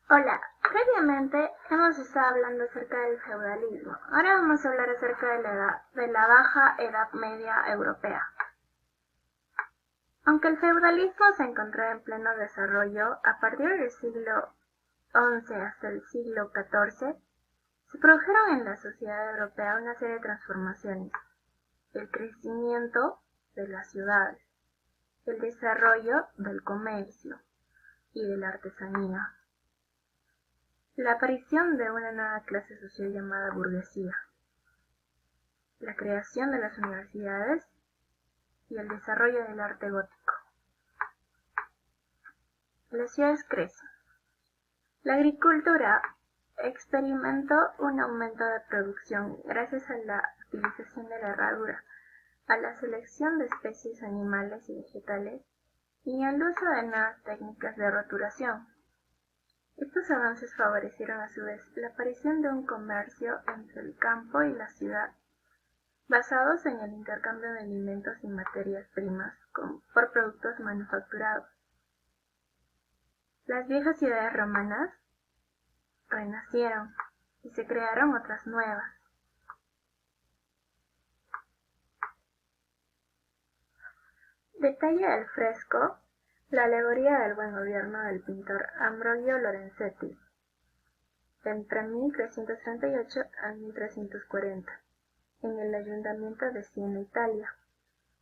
Hola, previamente hemos estado hablando acerca del feudalismo. Ahora vamos a hablar acerca de la Baja Edad Media Europea. Aunque el feudalismo se encontraba en pleno desarrollo, a partir del siglo XI hasta el siglo XIV, se produjeron en la sociedad europea una serie de transformaciones: el crecimiento de las ciudades, el desarrollo del comercio y de la artesanía, la aparición de una nueva clase social llamada burguesía, la creación de las universidades y el desarrollo del arte gótico. Las ciudades crecen. La agricultura experimentó un aumento de producción gracias a la utilización de la herradura, a la selección de especies animales y vegetales y al uso de nuevas técnicas de roturación. Estos avances favorecieron a su vez la aparición de un comercio entre el campo y la ciudad, basados en el intercambio de alimentos y materias primas por productos manufacturados. Las viejas ciudades romanas renacieron y se crearon otras nuevas. Detalla el fresco La alegoría del buen gobierno del pintor Ambrogio Lorenzetti, entre 1338 a 1340, en el ayuntamiento de Siena, Italia.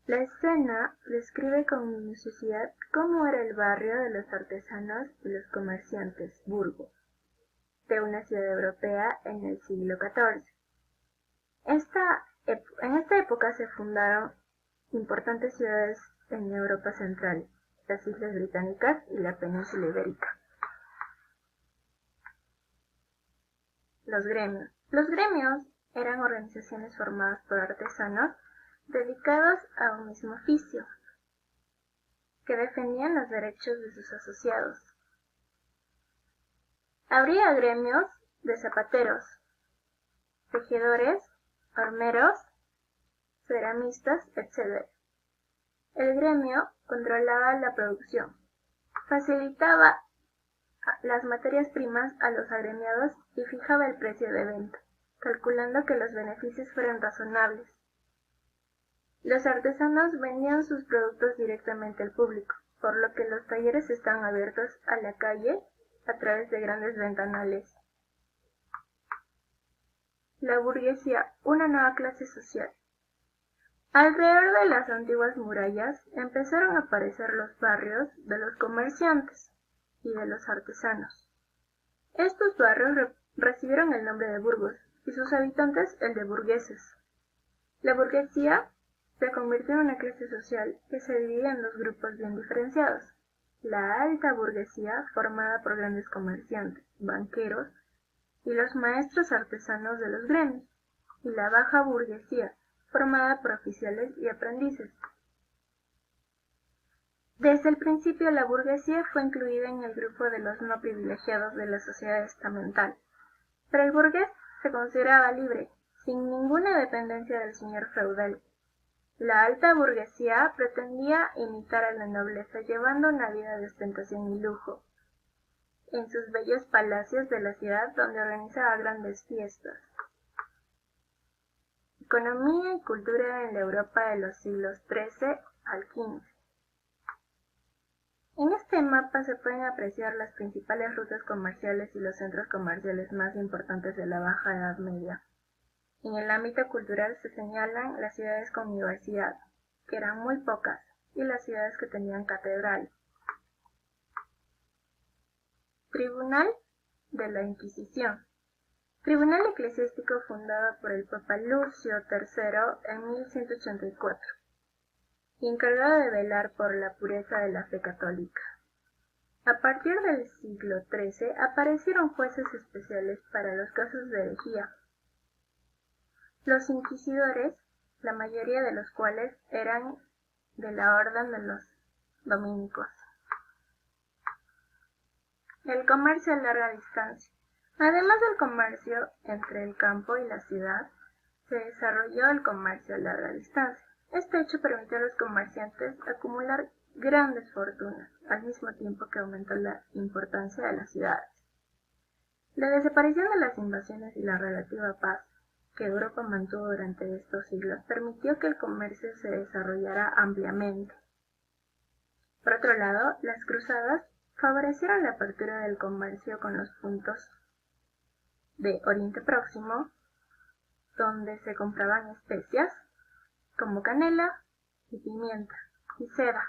La escena describe con minuciosidad cómo era el barrio de los artesanos y los comerciantes burgos de una ciudad europea en el siglo XIV. En esta época se fundaron importantes ciudades en Europa Central, las Islas Británicas y la península ibérica. Los gremios. Los gremios eran organizaciones formadas por artesanos dedicados a un mismo oficio, que defendían los derechos de sus asociados. Habría gremios de zapateros, tejedores, armeros, ceramistas, etc. El gremio controlaba la producción, facilitaba las materias primas a los agremiados y fijaba el precio de venta, calculando que los beneficios fueran razonables. Los artesanos vendían sus productos directamente al público, por lo que los talleres estaban abiertos a la calle a través de grandes ventanales. La burguesía, una nueva clase social. Alrededor de las antiguas murallas empezaron a aparecer los barrios de los comerciantes y de los artesanos. Estos barrios recibieron el nombre de burgos y sus habitantes el de burgueses. La burguesía se convirtió en una clase social que se divide en dos grupos bien diferenciados: la alta burguesía, formada por grandes comerciantes, banqueros y los maestros artesanos de los gremios, y la baja burguesía, formada por oficiales y aprendices. Desde el principio la burguesía fue incluida en el grupo de los no privilegiados de la sociedad estamental, pero el burgués se consideraba libre, sin ninguna dependencia del señor feudal. La alta burguesía pretendía imitar a la nobleza llevando una vida de ostentación y lujo, en sus bellos palacios de la ciudad donde organizaba grandes fiestas. Economía y cultura en la Europa de los siglos XIII al XV. En este mapa se pueden apreciar las principales rutas comerciales y los centros comerciales más importantes de la Baja Edad Media. En el ámbito cultural se señalan las ciudades con universidad, que eran muy pocas, y las ciudades que tenían catedral. Tribunal de la Inquisición. Tribunal eclesiástico fundado por el Papa Lucio III en 1184, y encargado de velar por la pureza de la fe católica. A partir del siglo XIII aparecieron jueces especiales para los casos de herejía. Los inquisidores, la mayoría de los cuales eran de la orden de los dominicos. El comercio a larga distancia. Además del comercio entre el campo y la ciudad, se desarrolló el comercio a larga distancia. Este hecho permitió a los comerciantes acumular grandes fortunas, al mismo tiempo que aumentó la importancia de las ciudades. La desaparición de las invasiones y la relativa paz que Europa mantuvo durante estos siglos permitió que el comercio se desarrollara ampliamente. Por otro lado, las cruzadas favorecieron la apertura del comercio con los puntos de Oriente Próximo, donde se compraban especias como canela y pimienta y seda.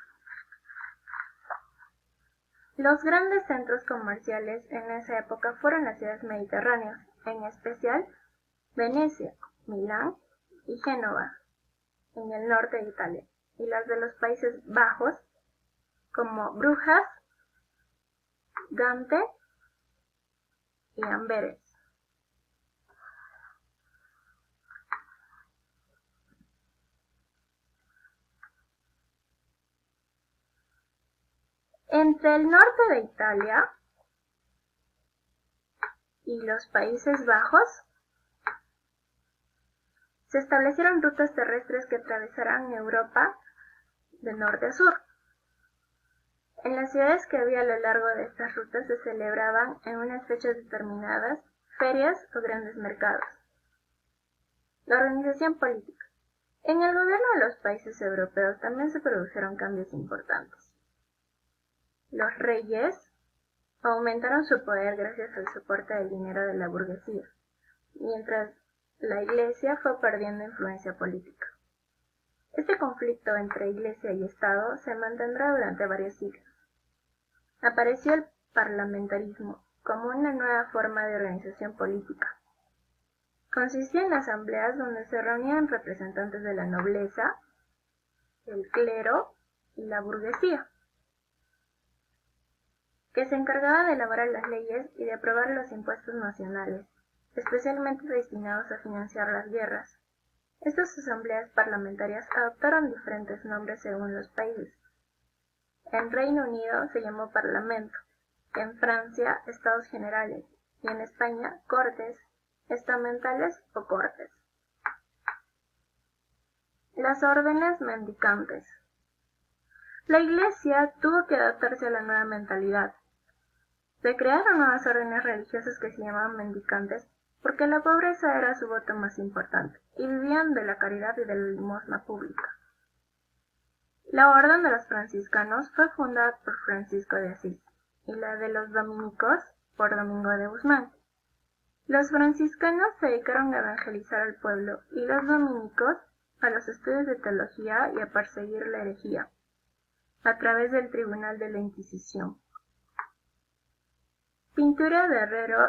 Los grandes centros comerciales en esa época fueron las ciudades mediterráneas, en especial Venecia, Milán y Génova, en el norte de Italia, y las de los Países Bajos, como Brujas, Gante y Amberes. Entre el norte de Italia y los Países Bajos se establecieron rutas terrestres que atravesaran Europa de norte a sur. En las ciudades que había a lo largo de estas rutas se celebraban en unas fechas determinadas ferias o grandes mercados. La organización política. En el gobierno de los países europeos también se produjeron cambios importantes. Los reyes aumentaron su poder gracias al soporte del dinero de la burguesía, mientras la Iglesia fue perdiendo influencia política. Este conflicto entre Iglesia y Estado se mantendrá durante varios siglos. Apareció el parlamentarismo como una nueva forma de organización política. Consistía en asambleas donde se reunían representantes de la nobleza, el clero y la burguesía, que se encargaba de elaborar las leyes y de aprobar los impuestos nacionales, especialmente destinados a financiar las guerras. Estas asambleas parlamentarias adoptaron diferentes nombres según los países. En Reino Unido se llamó Parlamento, en Francia Estados Generales y en España Cortes, estamentales o Cortes. Las órdenes mendicantes. La Iglesia tuvo que adaptarse a la nueva mentalidad. Se crearon nuevas órdenes religiosas que se llamaban mendicantes porque la pobreza era su voto más importante y vivían de la caridad y de la limosna pública. La orden de los franciscanos fue fundada por Francisco de Asís y la de los dominicos por Domingo de Guzmán. Los franciscanos se dedicaron a evangelizar al pueblo y los dominicos a los estudios de teología y a perseguir la herejía, a través del Tribunal de la Inquisición. Pintura de Herrero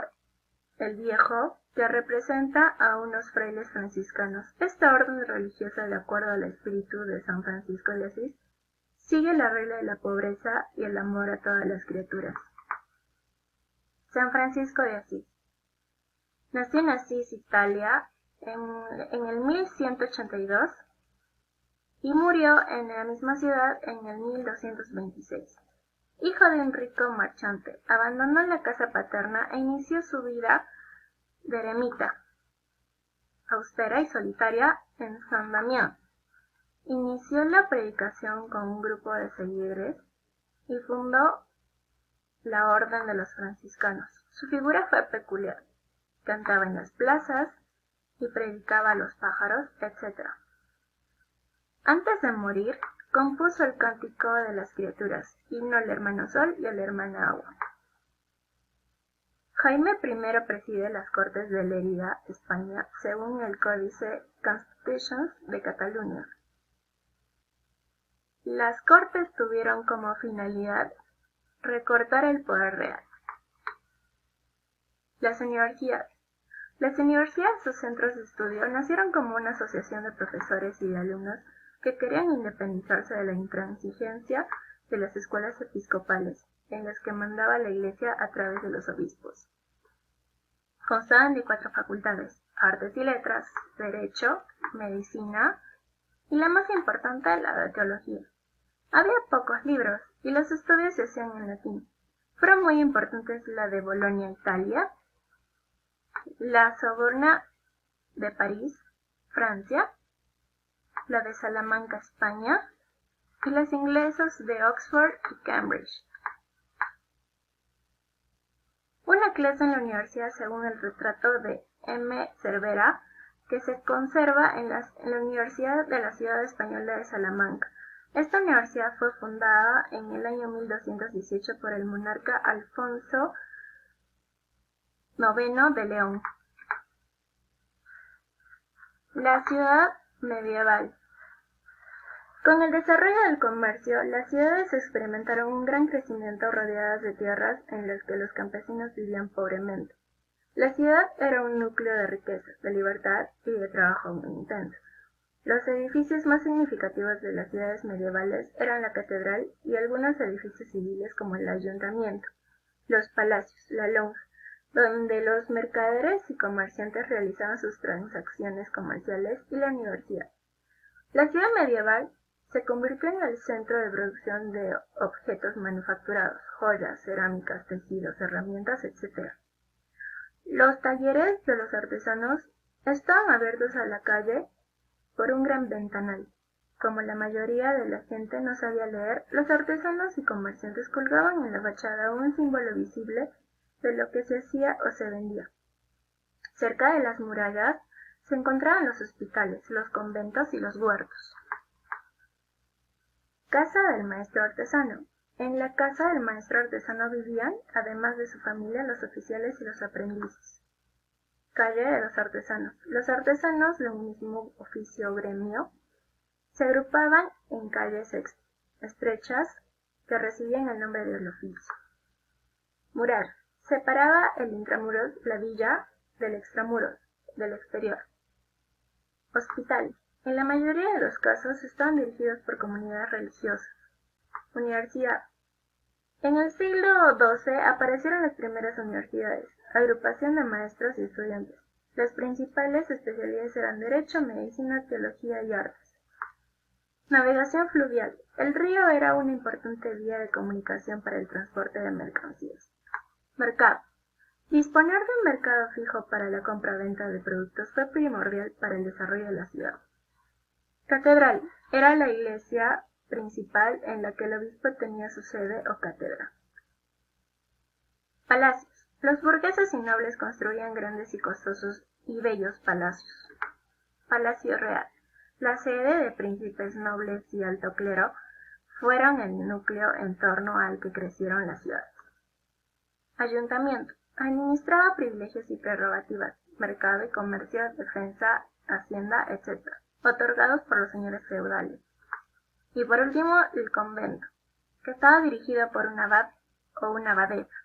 el Viejo, que representa a unos frailes franciscanos. Esta orden religiosa, de acuerdo al espíritu de San Francisco de Asís, sigue la regla de la pobreza y el amor a todas las criaturas. San Francisco de Asís. Nació en Asís, Italia, en el 1182 y murió en la misma ciudad en el 1226. Hijo de un rico marchante, abandonó la casa paterna e inició su vida de eremita, austera y solitaria, en San Damián. Inició la predicación con un grupo de seguidores y fundó la Orden de los Franciscanos. Su figura fue peculiar. Cantaba en las plazas y predicaba a los pájaros, etc. Antes de morir, compuso el Cántico de las Criaturas, himno al hermano Sol y a la hermana Agua. Jaime I preside las Cortes de Lérida, España, según el Códice Constitutions de Cataluña. Las Cortes tuvieron como finalidad recortar el poder real. Las universidades. Las universidades o centros de estudio nacieron como una asociación de profesores y de alumnos que querían independizarse de la intransigencia de las escuelas episcopales, en las que mandaba la Iglesia a través de los obispos. Constaban de 4 facultades: Artes y Letras, Derecho, Medicina y la más importante, la de Teología. Había pocos libros y los estudios se hacían en latín. Fueron muy importantes la de Bolonia, Italia, la Sorbona de París, Francia, la de Salamanca, España, y las inglesas de Oxford y Cambridge. Una clase en la universidad según el retrato de M. Cervera, que se conserva en la Universidad de la Ciudad Española de Salamanca. Esta universidad fue fundada en el año 1218 por el monarca Alfonso IX de León. La ciudad medieval. Con el desarrollo del comercio, las ciudades experimentaron un gran crecimiento rodeadas de tierras en las que los campesinos vivían pobremente. La ciudad era un núcleo de riqueza, de libertad y de trabajo muy intenso. Los edificios más significativos de las ciudades medievales eran la catedral y algunos edificios civiles como el ayuntamiento, los palacios, la lonja, donde los mercaderes y comerciantes realizaban sus transacciones comerciales, y la universidad. La ciudad medieval se convirtió en el centro de producción de objetos manufacturados, joyas, cerámicas, tejidos, herramientas, etc. Los talleres de los artesanos estaban abiertos a la calle por un gran ventanal. Como la mayoría de la gente no sabía leer, los artesanos y comerciantes colgaban en la fachada un símbolo visible de lo que se hacía o se vendía. Cerca de las murallas se encontraban los hospitales, los conventos y los huertos. Casa del maestro artesano. En la casa del maestro artesano vivían, además de su familia, los oficiales y los aprendices. Calle de los artesanos. Los artesanos de un mismo oficio o gremio se agrupaban en calles estrechas que recibían el nombre del oficio. Mural. Separaba el intramuros, la villa, del extramuros, del exterior. Hospital. En la mayoría de los casos estaban dirigidos por comunidades religiosas. Universidad. En el siglo XII aparecieron las primeras universidades, agrupación de maestros y estudiantes. Las principales especialidades eran Derecho, Medicina, Teología y Artes. Navegación fluvial. El río era una importante vía de comunicación para el transporte de mercancías. Mercado. Disponer de un mercado fijo para la compra-venta de productos fue primordial para el desarrollo de la ciudad. Catedral. Era la iglesia principal en la que el obispo tenía su sede o cátedra. Palacios. Los burgueses y nobles construían grandes y costosos y bellos palacios. Palacio real. La sede de príncipes, nobles y alto clero fueron el núcleo en torno al que crecieron las ciudades. Ayuntamiento. Administraba privilegios y prerrogativas, mercado y comercio, defensa, hacienda, etc., otorgados por los señores feudales. Y por último, el convento, que estaba dirigido por un abad o una abadesa.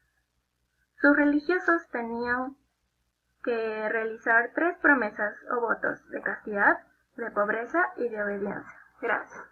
Sus religiosos tenían que realizar 3 promesas o votos de castidad, de pobreza y de obediencia. Gracias.